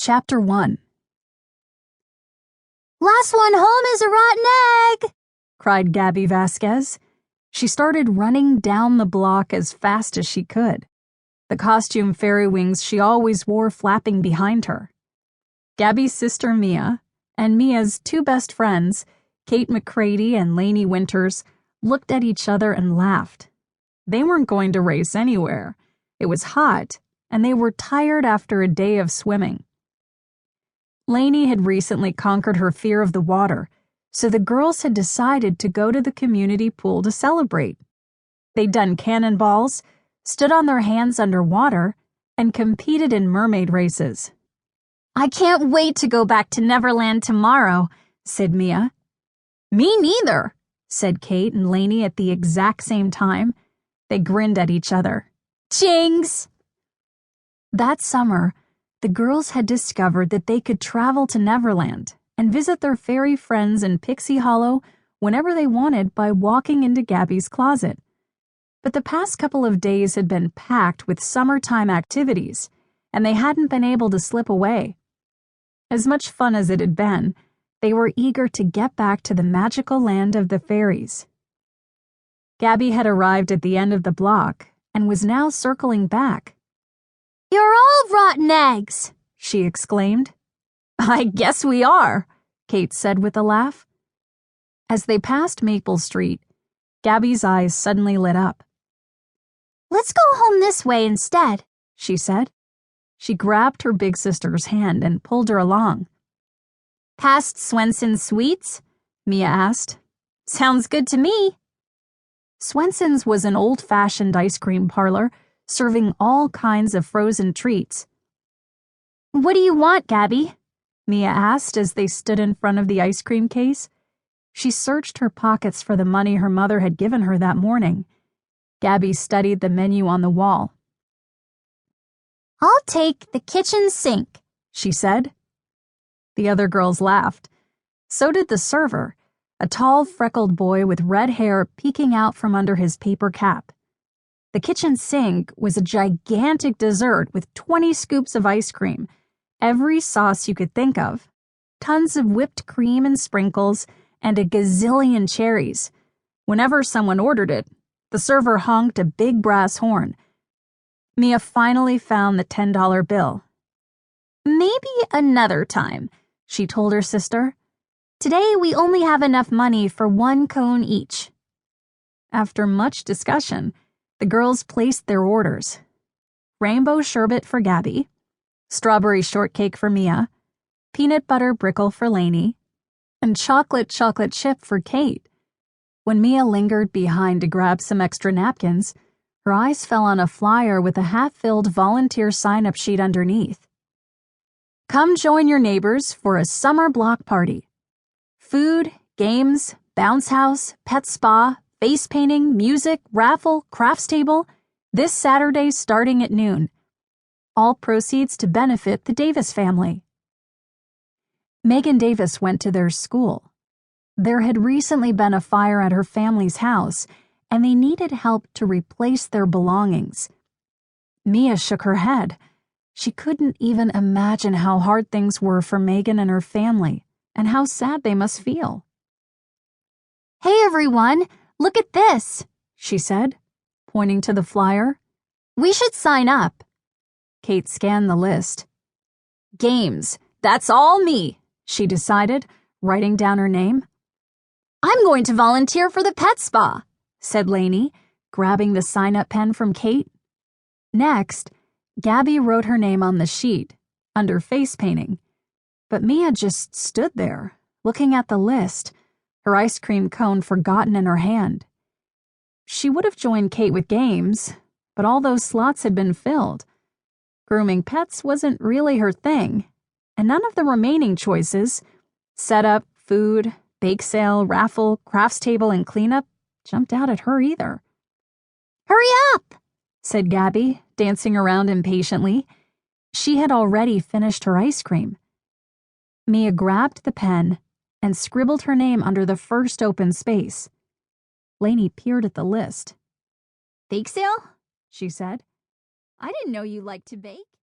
Chapter 1. "Last one home is a rotten egg!" cried Gabby Vasquez. She started running down the block as fast as she could, the costume fairy wings she always wore flapping behind her. Gabby's sister Mia, and Mia's two best friends, Kate McCready and Lainey Winters, looked at each other and laughed. They weren't going to race anywhere. It was hot, and they were tired after a day of swimming. Lainey had recently conquered her fear of the water, so the girls had decided to go to the community pool to celebrate. They'd done cannonballs, stood on their hands underwater, and competed in mermaid races. "I can't wait to go back to Neverland tomorrow," said Mia. "Me neither," said Kate and Lainey at the exact same time. They grinned at each other. Jinx! That summer, the girls had discovered that they could travel to Neverland and visit their fairy friends in Pixie Hollow whenever they wanted by walking into Gabby's closet. But the past couple of days had been packed with summertime activities, and they hadn't been able to slip away. As much fun as it had been, they were eager to get back to the magical land of the fairies. Gabby had arrived at the end of the block and was now circling back. "You're all rotten eggs!" she exclaimed. "I guess we are," Kate said with a laugh. As they passed Maple Street, Gabby's eyes suddenly lit up. "Let's go home this way instead," she said. She grabbed her big sister's hand and pulled her along. "Past Swenson's Sweets?" Mia asked. "Sounds good to me." Swenson's was an old-fashioned ice cream parlor serving all kinds of frozen treats. "What do you want, Gabby?" Mia asked as they stood in front of the ice cream case. She searched her pockets for the money her mother had given her that morning. Gabby studied the menu on the wall. "I'll take the kitchen sink," she said. The other girls laughed. So did the server, a tall, freckled boy with red hair peeking out from under his paper cap. The kitchen sink was a gigantic dessert with 20 scoops of ice cream, every sauce you could think of, tons of whipped cream and sprinkles, and a gazillion cherries. Whenever someone ordered it, the server honked a big brass horn. Mia finally found the $10 bill. "Maybe another time," she told her sister. "Today we only have enough money for one cone each." After much discussion, the girls placed their orders. Rainbow sherbet for Gabby, strawberry shortcake for Mia, peanut butter brickle for Lainey, and chocolate chip for Kate. When Mia lingered behind to grab some extra napkins, her eyes fell on a flyer with a half-filled volunteer sign-up sheet underneath. "Come join your neighbors for a summer block party. Food, games, bounce house, pet spa, face painting, music, raffle, crafts table, this Saturday starting at noon. All proceeds to benefit the Davis family." Megan Davis went to their school. There had recently been a fire at her family's house, and they needed help to replace their belongings. Mia shook her head. She couldn't even imagine how hard things were for Megan and her family, and how sad they must feel. "Hey everyone, look at this," she said, pointing to the flyer. "We should sign up." Kate scanned the list. "Games, that's all me," she decided, writing down her name. "I'm going to volunteer for the pet spa," said Lainey, grabbing the sign-up pen from Kate. Next, Gabby wrote her name on the sheet, under face painting. But Mia just stood there, looking at the list, her ice cream cone forgotten in her hand. She would have joined Kate with games, but all those slots had been filled. Grooming pets wasn't really her thing, and none of the remaining choices, setup, food, bake sale, raffle, crafts table, and cleanup, jumped out at her either. "Hurry up," said Gabby, dancing around impatiently. She had already finished her ice cream. Mia grabbed the pen and scribbled her name under the first open space. Lainey peered at the list. "Bake sale?" she said. "I didn't know you liked to bake."